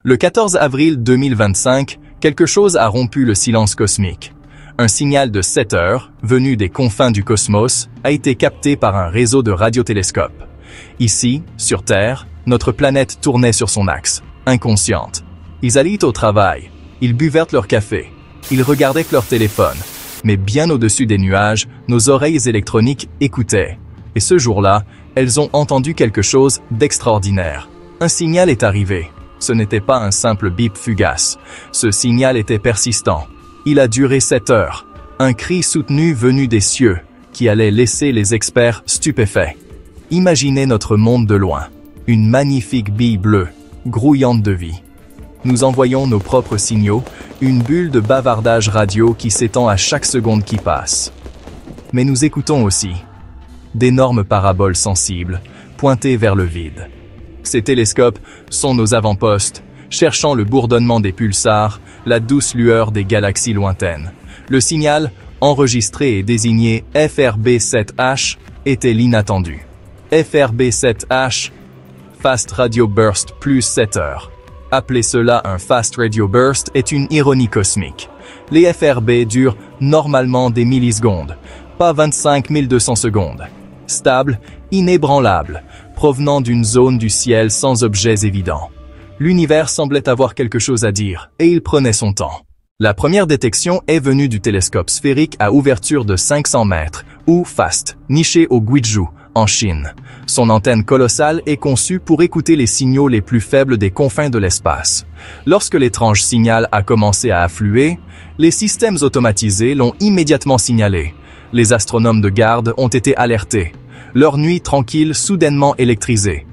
Le 14 avril 2025, quelque chose a rompu le silence cosmique. Un signal de 7 heures, venu des confins du cosmos, a été capté par un réseau de radiotélescopes. Ici, sur Terre, notre planète tournait sur son axe, inconsciente. Ils allaient au travail, ils buvaient leur café, ils regardaient leur téléphone, mais bien au-dessus des nuages, nos oreilles électroniques écoutaient. Et ce jour-là, elles ont entendu quelque chose d'extraordinaire. Un signal est arrivé. Ce n'était pas un simple bip fugace. Ce signal était persistant. Il a duré 7 heures. Un cri soutenu venu des cieux, qui allait laisser les experts stupéfaits. Imaginez notre monde de loin. Une magnifique bille bleue, grouillante de vie. Nous envoyons nos propres signaux, une bulle de bavardage radio qui s'étend à chaque seconde qui passe. Mais nous écoutons aussi d'énormes paraboles sensibles, pointées vers le vide. Ces télescopes sont nos avant-postes, cherchant le bourdonnement des pulsars, la douce lueur des galaxies lointaines. Le signal, enregistré et désigné FRB7H, était l'inattendu. FRB7H, Fast Radio Burst plus 7 heures. Appeler cela un Fast Radio Burst est une ironie cosmique. Les FRB durent normalement des millisecondes, pas 25 200 secondes. Stable, inébranlable, provenant d'une zone du ciel sans objets évidents. L'univers semblait avoir quelque chose à dire, et il prenait son temps. La première détection est venue du télescope sphérique à ouverture de 500 mètres, ou FAST, niché au Guizhou, en Chine. Son antenne colossale est conçue pour écouter les signaux les plus faibles des confins de l'espace. Lorsque l'étrange signal a commencé à affluer, les systèmes automatisés l'ont immédiatement signalé. Les astronomes de garde ont été alertés. Leur nuit tranquille soudainement électrisée.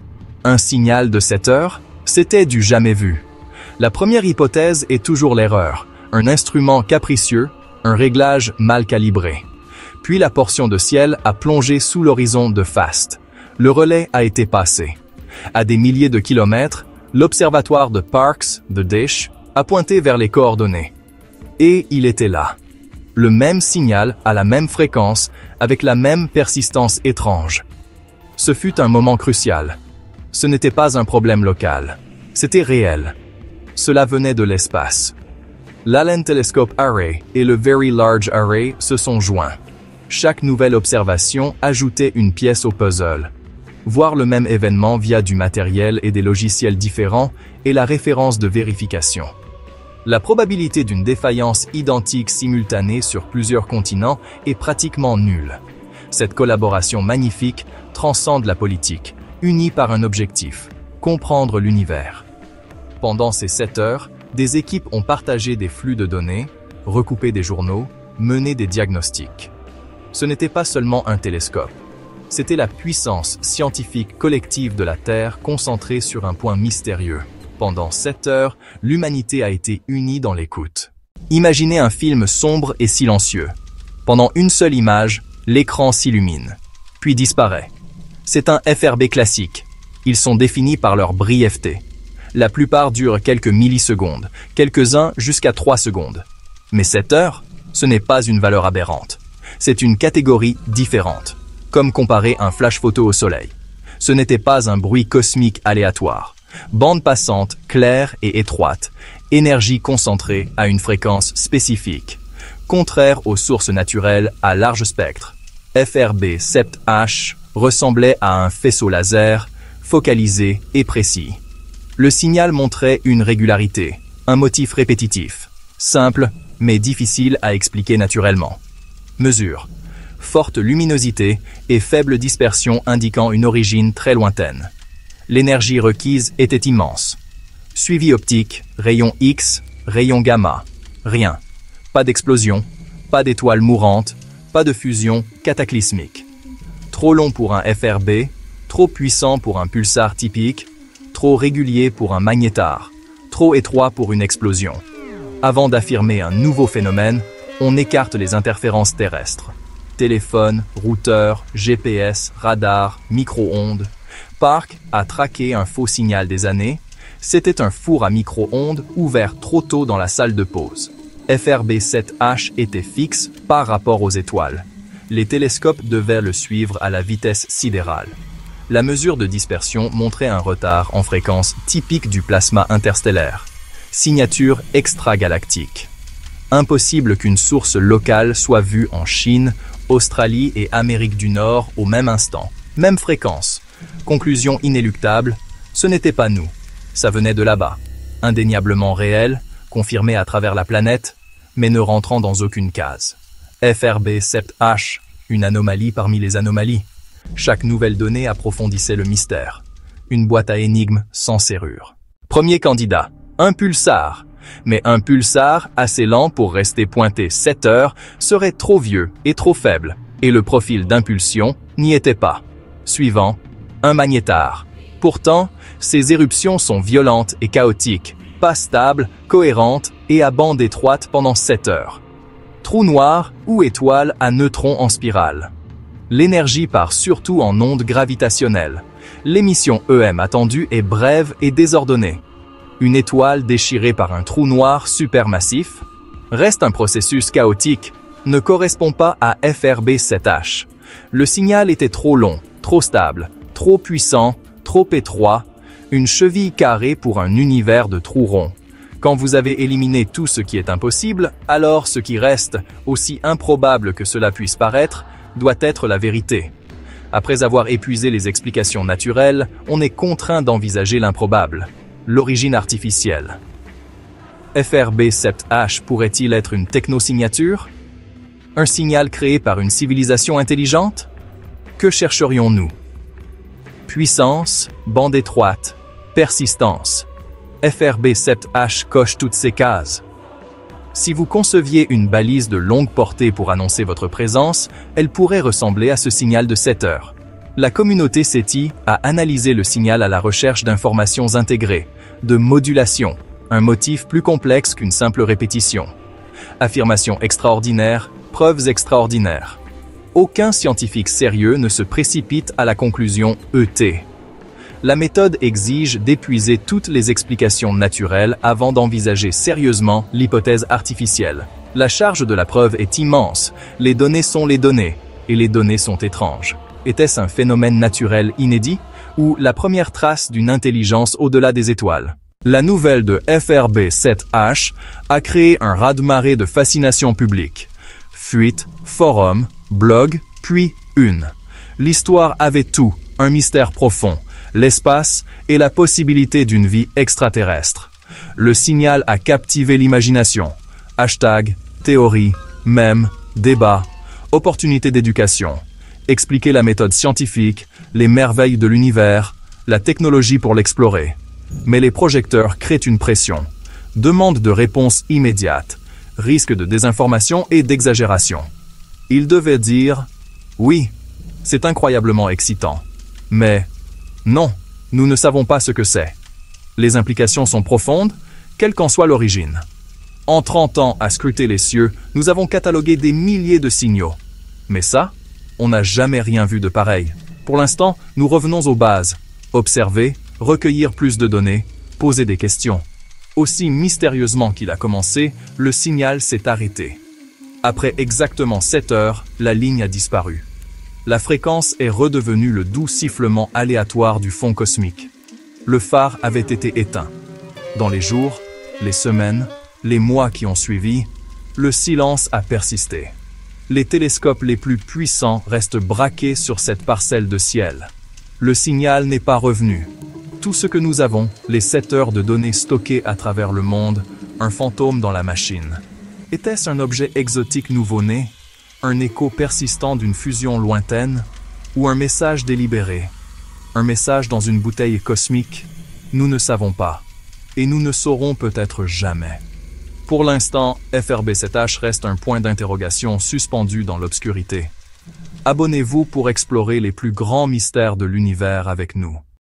Un signal de 7 heures, c'était du jamais vu. La première hypothèse est toujours l'erreur. Un instrument capricieux, un réglage mal calibré. Puis la portion de ciel a plongé sous l'horizon de FAST. Le relais a été passé. À des milliers de kilomètres, l'observatoire de Parkes, de Dish, a pointé vers les coordonnées. Et il était là. Le même signal à la même fréquence, avec la même persistance étrange. Ce fut un moment crucial. Ce n'était pas un problème local. C'était réel. Cela venait de l'espace. L'Allen Telescope Array et le Very Large Array se sont joints. Chaque nouvelle observation ajoutait une pièce au puzzle. Voir le même événement via du matériel et des logiciels différents est la référence de vérification. La probabilité d'une défaillance identique simultanée sur plusieurs continents est pratiquement nulle. Cette collaboration magnifique transcende la politique, unie par un objectif, comprendre l'univers. Pendant ces 7 heures, des équipes ont partagé des flux de données, recoupé des journaux, mené des diagnostics. Ce n'était pas seulement un télescope. C'était la puissance scientifique collective de la Terre concentrée sur un point mystérieux. Pendant 7 heures, l'humanité a été unie dans l'écoute. Imaginez un film sombre et silencieux. Pendant une seule image, l'écran s'illumine, puis disparaît. C'est un FRB classique. Ils sont définis par leur brièveté. La plupart durent quelques millisecondes, quelques-uns jusqu'à 3 secondes. Mais 7 heures, ce n'est pas une valeur aberrante. C'est une catégorie différente, comme comparer un flash photo au soleil. Ce n'était pas un bruit cosmique aléatoire. Bande passante, claire et étroite, énergie concentrée à une fréquence spécifique, contraire aux sources naturelles à large spectre. FRB7H ressemblait à un faisceau laser, focalisé et précis. Le signal montrait une régularité, un motif répétitif, simple mais difficile à expliquer naturellement. Mesure, forte luminosité et faible dispersion indiquant une origine très lointaine. L'énergie requise était immense. Suivi optique, rayon X, rayon gamma. Rien. Pas d'explosion, pas d'étoile mourante, pas de fusion cataclysmique. Trop long pour un FRB, trop puissant pour un pulsar typique, trop régulier pour un magnétar, trop étroit pour une explosion. Avant d'affirmer un nouveau phénomène, on écarte les interférences terrestres. Téléphone, routeur, GPS, radar, micro-ondes. Park a traqué un faux signal des années. C'était un four à micro-ondes ouvert trop tôt dans la salle de pause. FRB7H était fixe par rapport aux étoiles. Les télescopes devaient le suivre à la vitesse sidérale. La mesure de dispersion montrait un retard en fréquence typique du plasma interstellaire. Signature extragalactique. Impossible qu'une source locale soit vue en Chine, Australie et Amérique du Nord au même instant. Même fréquence. Conclusion inéluctable, ce n'était pas nous. Ça venait de là-bas. Indéniablement réel, confirmé à travers la planète, mais ne rentrant dans aucune case. FRB 7H, une anomalie parmi les anomalies. Chaque nouvelle donnée approfondissait le mystère. Une boîte à énigmes sans serrure. Premier candidat, un pulsar. Mais un pulsar assez lent pour rester pointé 7 heures serait trop vieux et trop faible, et le profil d'impulsion n'y était pas. Suivant, un magnétar. Pourtant, ces éruptions sont violentes et chaotiques, pas stables, cohérentes et à bande étroite pendant 7 heures. Trou noir ou étoile à neutrons en spirale. L'énergie part surtout en ondes gravitationnelles. L'émission EM attendue est brève et désordonnée. Une étoile déchirée par un trou noir supermassif reste un processus chaotique, ne correspond pas à FRB 7H. Le signal était trop long, trop stable, trop puissant, trop étroit, une cheville carrée pour un univers de trous ronds. Quand vous avez éliminé tout ce qui est impossible, alors ce qui reste, aussi improbable que cela puisse paraître, doit être la vérité. Après avoir épuisé les explications naturelles, on est contraint d'envisager l'improbable. L'origine artificielle. FRB 7H pourrait-il être une technosignature? Un signal créé par une civilisation intelligente? Que chercherions-nous? Puissance, bande étroite, persistance. FRB 7H coche toutes ces cases. Si vous conceviez une balise de longue portée pour annoncer votre présence, elle pourrait ressembler à ce signal de 7 heures. La communauté SETI a analysé le signal à la recherche d'informations intégrées, de modulation, un motif plus complexe qu'une simple répétition. Affirmation extraordinaire, preuves extraordinaires. Aucun scientifique sérieux ne se précipite à la conclusion ET. La méthode exige d'épuiser toutes les explications naturelles avant d'envisager sérieusement l'hypothèse artificielle. La charge de la preuve est immense, les données sont les données, et les données sont étranges. Était-ce un phénomène naturel inédit, ou la première trace d'une intelligence au-delà des étoiles? La nouvelle de FRB 7H a créé un raz-de-marée de fascination publique. Fuite, forum, blog, puis une. L'histoire avait tout, un mystère profond, l'espace et la possibilité d'une vie extraterrestre. Le signal a captivé l'imagination. Hashtag, théorie, mème, débat, opportunité d'éducation. Expliquer la méthode scientifique, les merveilles de l'univers, la technologie pour l'explorer. Mais les projecteurs créent une pression. Demande de réponse immédiate, risque de désinformation et d'exagération. Ils devaient dire « Oui, c'est incroyablement excitant. Mais non, nous ne savons pas ce que c'est. Les implications sont profondes, quelle qu'en soit l'origine. En 30 ans à scruter les cieux, nous avons catalogué des milliers de signaux. Mais ça, on n'a jamais rien vu de pareil. Pour l'instant, nous revenons aux bases. Observer, recueillir plus de données, poser des questions. Aussi mystérieusement qu'il a commencé, le signal s'est arrêté. Après exactement 7 heures, la ligne a disparu. La fréquence est redevenue le doux sifflement aléatoire du fond cosmique. Le phare avait été éteint. Dans les jours, les semaines, les mois qui ont suivi, le silence a persisté. Les télescopes les plus puissants restent braqués sur cette parcelle de ciel. Le signal n'est pas revenu. Tout ce que nous avons, les 7 heures de données stockées à travers le monde, un fantôme dans la machine. Était-ce un objet exotique nouveau-né, un écho persistant d'une fusion lointaine, ou un message délibéré, un message dans une bouteille cosmique? Nous ne savons pas, et nous ne saurons peut-être jamais. Pour l'instant, FRB 7H reste un point d'interrogation suspendu dans l'obscurité. Abonnez-vous pour explorer les plus grands mystères de l'univers avec nous.